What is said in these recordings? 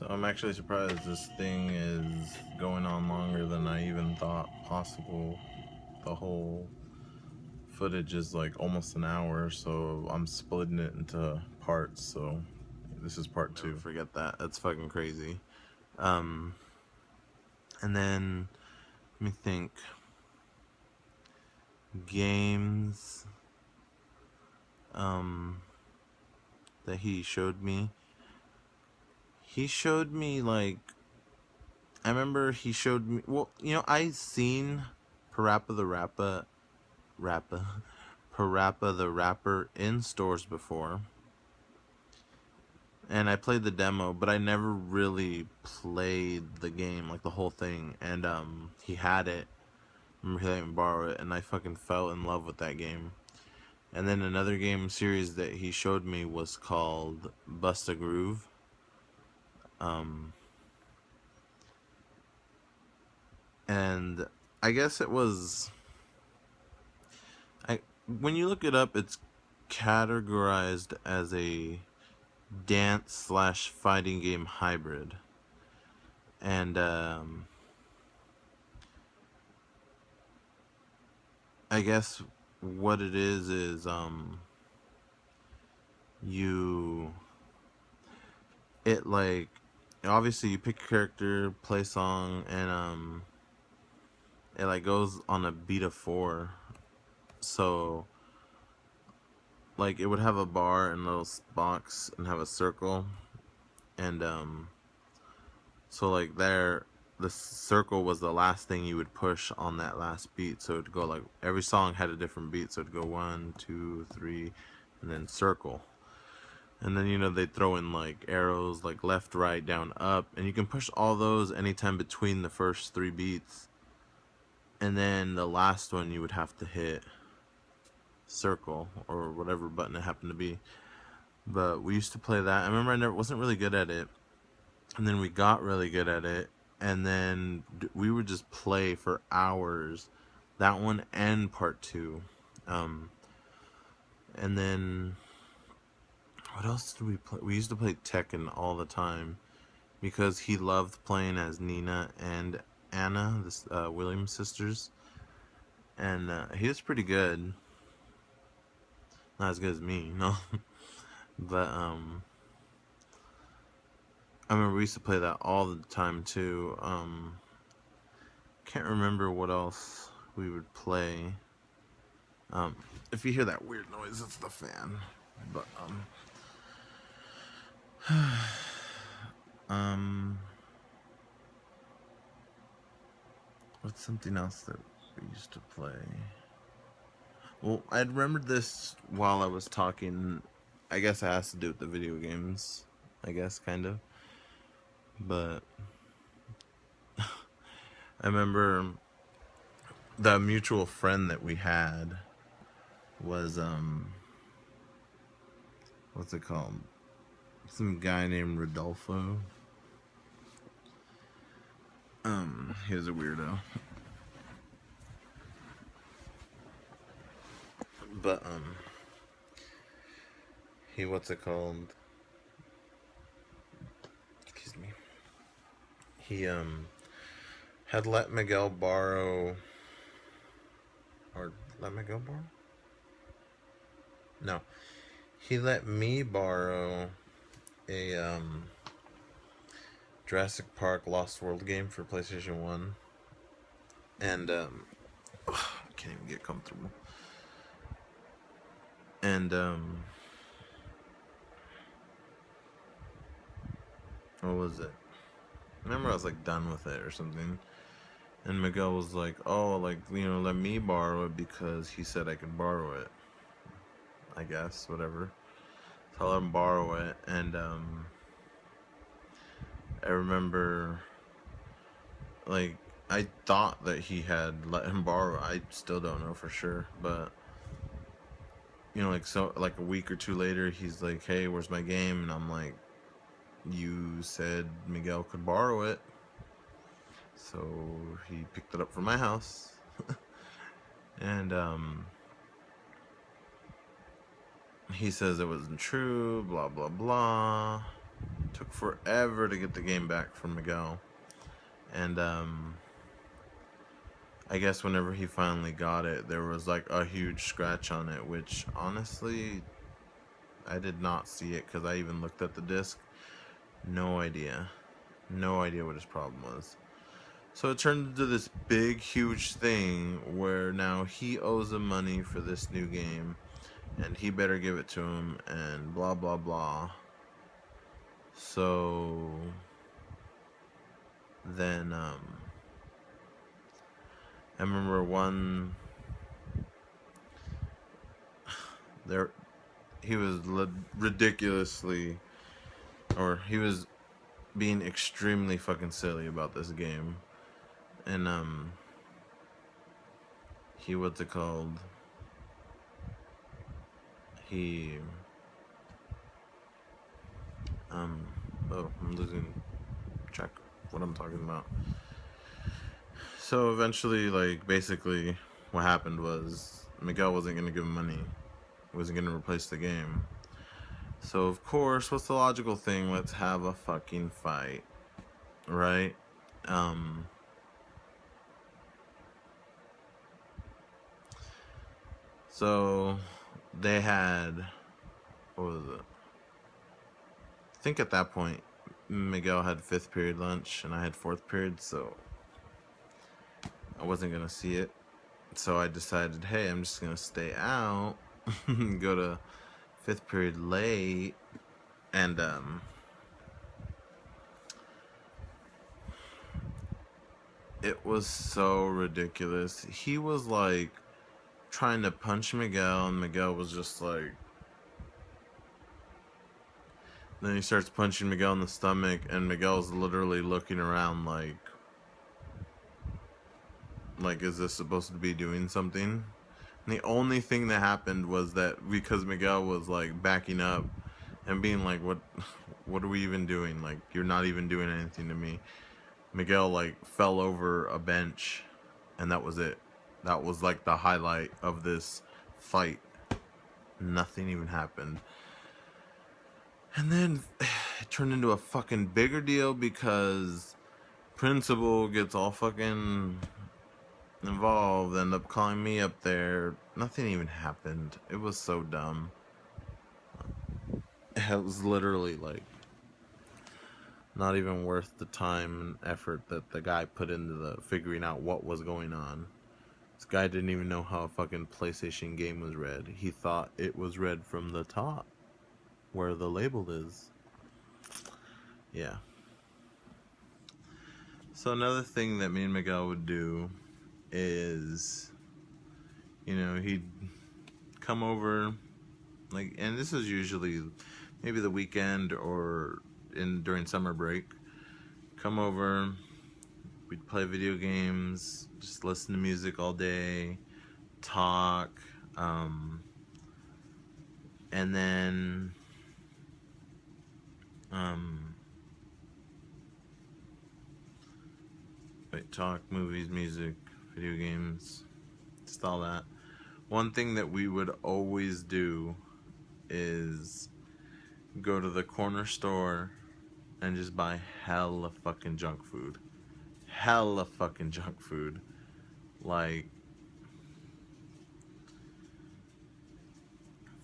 So I'm actually surprised this thing is going on longer than I even thought possible. The whole footage is like almost an hour, so I'm splitting it into parts. So this is part two. Forget that. That's fucking crazy. And then let me think. Games that he showed me. He showed me like I remember he showed me. Well, I seen Parappa the Rapper in stores before, and I played the demo, but I never really played the game, like the whole thing. And he had it. I remember he let me borrow it, and I fucking fell in love with that game. And then another game series that he showed me was called Bust a Groove. And I guess it was. When you look it up, it's categorized as a dance/fighting game hybrid. And I guess what it is like obviously you pick a character, play song, and it like goes on a beat of 4. So like it would have a bar and a little box and have a circle, and so like the circle was the last thing you would push on that last beat. So it'd go like every song had a different beat, so it'd go 1, 2, 3, and then circle. And then they throw in like arrows like left, right, down, up, and you can push all those anytime between the first 3 beats. And then the last one you would have to hit circle or whatever button it happened to be. But we used to play that. I remember I wasn't really good at it, and then we got really good at it, and then we would just play for hours, that one and part 2. And then what else did we play? We used to play Tekken all the time because he loved playing as Nina and Anna, the Williams sisters, and he was pretty good. Not as good as me, no. But I remember we used to play that all the time too. Can't remember what else we would play. If you hear that weird noise, it's the fan. But what's something else that we used to play? Well, I remembered this while I was talking. I guess it has to do with the video games. I guess, kind of. But I remember the mutual friend that we had was, what's it called? Some guy named Rodolfo. He was a weirdo. But, what's it called? Excuse me. He, had let Miguel borrow, or let Miguel borrow? No. He let me borrow a, Jurassic Park Lost World game for PlayStation 1. And, I can't even get comfortable. And, what was it? I remember I was like done with it or something. And Miguel was like, oh, like, let me borrow it because he said I could borrow it. I guess, whatever. So I let him borrow it, and I remember, like, I thought that he had let him borrow it. I still don't know for sure, but like a week or 2 later, he's like, hey, where's my game? And I'm like, you said Miguel could borrow it. So he picked it up from my house. And he says it wasn't true, blah blah blah. Took forever to get the game back from Miguel. And I guess whenever he finally got it, there was like a huge scratch on it, which honestly, I did not see it because I even looked at the disc. No idea. No idea what his problem was. So it turned into this big, huge thing where now he owes him money for this new game, and he better give it to him, and blah, blah, blah. So then, I remember there, he was ridiculously, or he was being extremely fucking silly about this game. And, he, what's it called? He, oh, I'm losing track of what I'm talking about. So eventually, like, basically, what happened was Miguel wasn't going to give him money. He wasn't going to replace the game. So, of course, what's the logical thing? Let's have a fucking fight. Right? So, they had, what was it? I think at that point, Miguel had 5th period lunch, and I had 4th period, so I wasn't going to see it. So I decided, hey, I'm just going to stay out, go to 5th period late, and, it was so ridiculous. He was, like, trying to punch Miguel, and Miguel was just, like... Then he starts punching Miguel in the stomach, and Miguel's literally looking around like, is this supposed to be doing something? And the only thing that happened was that because Miguel was, like, backing up and being like, what are we even doing? Like, you're not even doing anything to me. Miguel, like, fell over a bench, and that was it. That was, like, the highlight of this fight. Nothing even happened. And then it turned into a fucking bigger deal because principal gets all fucking involved, end up calling me up there. Nothing even happened. It was so dumb. It was literally, like, not even worth the time and effort that the guy put into the figuring out what was going on. This guy didn't even know how a fucking PlayStation game was read. He thought it was read from the top, where the label is. Yeah. So another thing that me and Miguel would do is, he'd come over, like, and this is usually maybe the weekend or during summer break. Come over, we'd play video games, just listen to music all day, talk, and then, talk, movies, music, video games, just all that. One thing that we would always do is go to the corner store and just buy hella fucking junk food. Hella fucking junk food. Like,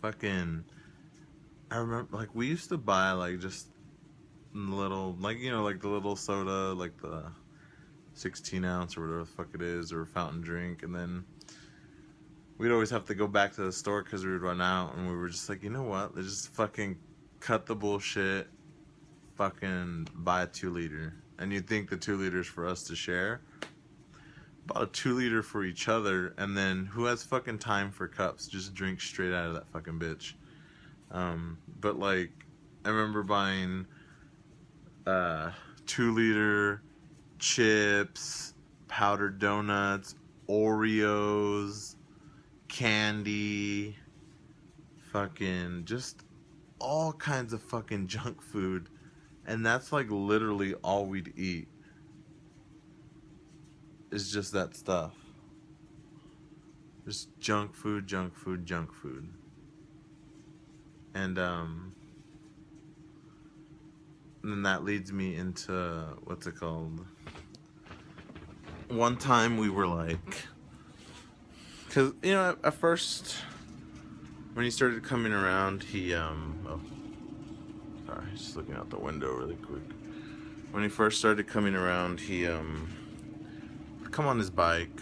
fucking, I remember, like, we used to buy, like, just little, like, like the little soda, like the 16 ounce or whatever the fuck it is, or fountain drink, and then we'd always have to go back to the store because we would run out, and we were just like, you know what, let's just fucking cut the bullshit, fucking buy a 2-liter. And you'd think the 2 liters for us to share. Bought a 2-liter for each other, and then who has fucking time for cups? Just drink straight out of that fucking bitch. But, like, I remember buying 2-liter chips, powdered donuts, Oreos, candy, fucking just all kinds of fucking junk food. And that's, like, literally all we'd eat. Is just that stuff. Just junk food, junk food, junk food. And And then that leads me into, what's it called? One time we were like, because, you know, at first, when he started coming around, he, oh, sorry, just looking out the window really quick. When he first started coming around, he, would come on his bike,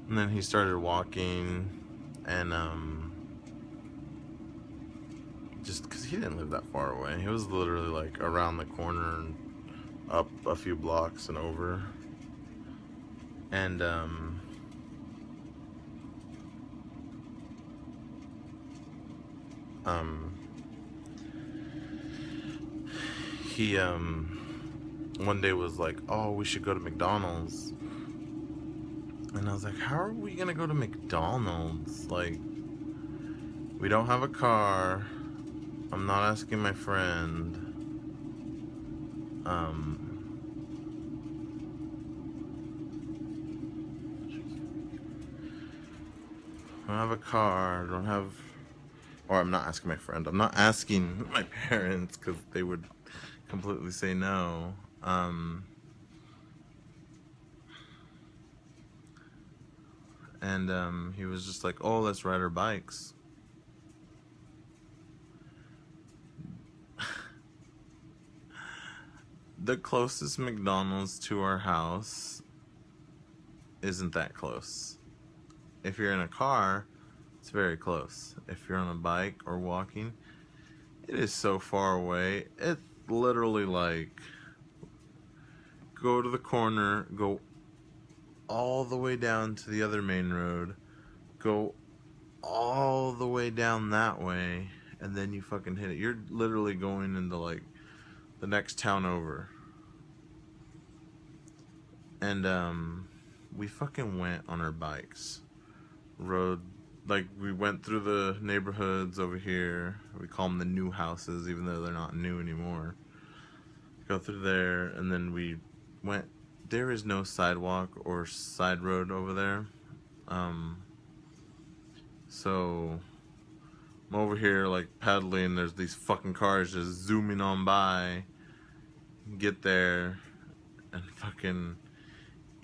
and then he started walking, and, just because he didn't live that far away. He was literally, like, around the corner and up a few blocks and over. And, he, one day was like, oh, we should go to McDonald's. And I was like, how are we gonna go to McDonald's? Like, we don't have a car. I'm not asking my friend. I don't have a car. I don't have, or I'm not asking my friend. I'm not asking my parents because they would completely say no. And he was just like, oh, let's ride our bikes. The closest McDonald's to our house isn't that close. If you're in a car, it's very close. If you're on a bike or walking, it is so far away. It's literally like, go to the corner, go all the way down to the other main road, go all the way down that way, and then you fucking hit it. You're literally going into like the next town over. And we fucking went on our bikes, rode, like, we went through the neighborhoods over here. We call them the new houses, even though they're not new anymore. Go through there, and then we went. There is no sidewalk or side road over there. So I'm over here like pedaling. There's these fucking cars just zooming on by. Get there and fucking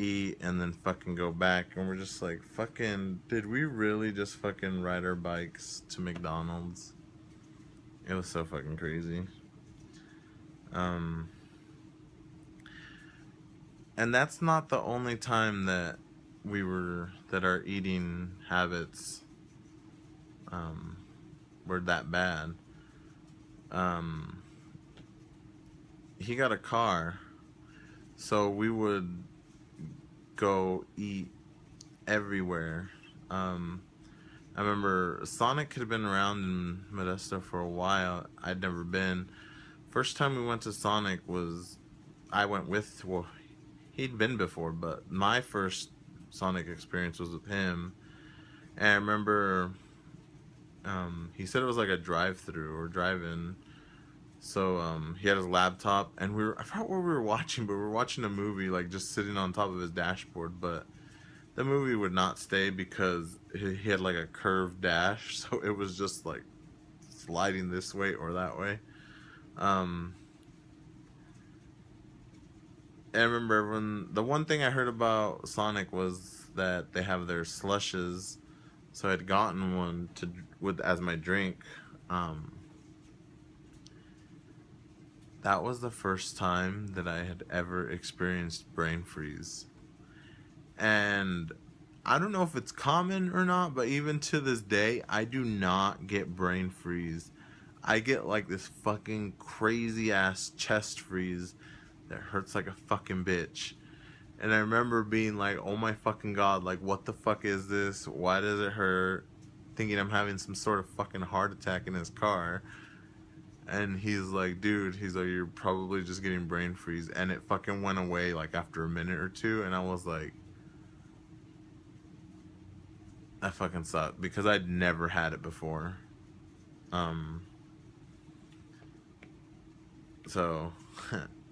eat and then fucking go back, and we're just like, fucking, did we really just fucking ride our bikes to McDonald's? It was so fucking crazy. And that's not the only time that our eating habits were that bad. He got a car, so we would go eat everywhere. I remember Sonic had been around in Modesto for a while. I'd never been. First time we went to Sonic was, I went with, well, he'd been before, but my first Sonic experience was with him. And I remember he said it was like a drive-through or drive-in. So he had his laptop, and I forgot what we were watching, but we were watching a movie, like just sitting on top of his dashboard. But the movie would not stay because he had like a curved dash, so it was just like sliding this way or that way. And I remember the one thing I heard about Sonic was that they have their slushes, so I'd gotten one as my drink. That was the first time that I had ever experienced brain freeze. And I don't know if it's common or not, but even to this day, I do not get brain freeze. I get like this fucking crazy ass chest freeze that hurts like a fucking bitch. And I remember being like, oh my fucking god, like what the fuck is this? Why does it hurt? Thinking I'm having some sort of fucking heart attack in his car. And he's like, dude, he's like, you're probably just getting brain freeze. And it fucking went away like after a minute or two. And I was like, that fucking sucked, because I'd never had it before. So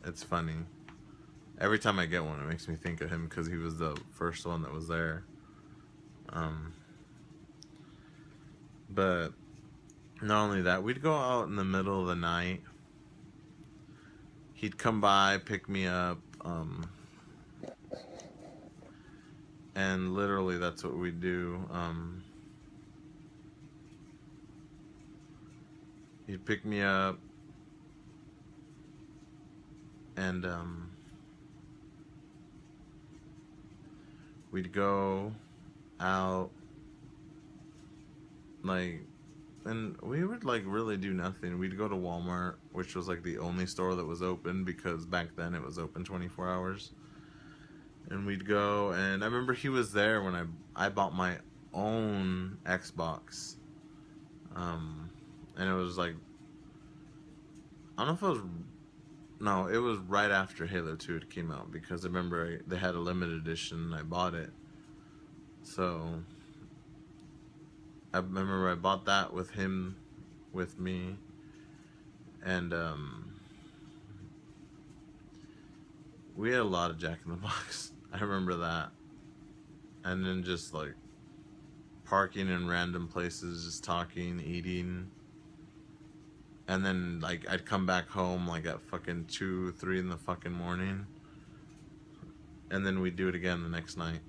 it's funny. Every time I get one, it makes me think of him because he was the first one that was there. But not only that, we'd go out in the middle of the night he'd come by, pick me up, and literally that's what we'd do. He'd pick me up, and we'd go out, like, and we would like really do nothing. We'd go to Walmart, which was like the only store that was open because back then it was open 24 hours. And we'd go, and I remember he was there when I bought my own Xbox. And it was like, I don't know if it was, no, it was right after Halo 2 had came out, because I remember they had a limited edition and I bought it. So I remember I bought that with him, with me, and we had a lot of Jack in the Box. I remember that. And then just like parking in random places, just talking, eating. And then like I'd come back home like at fucking 2, 3 in the fucking morning. And then we'd do it again the next night.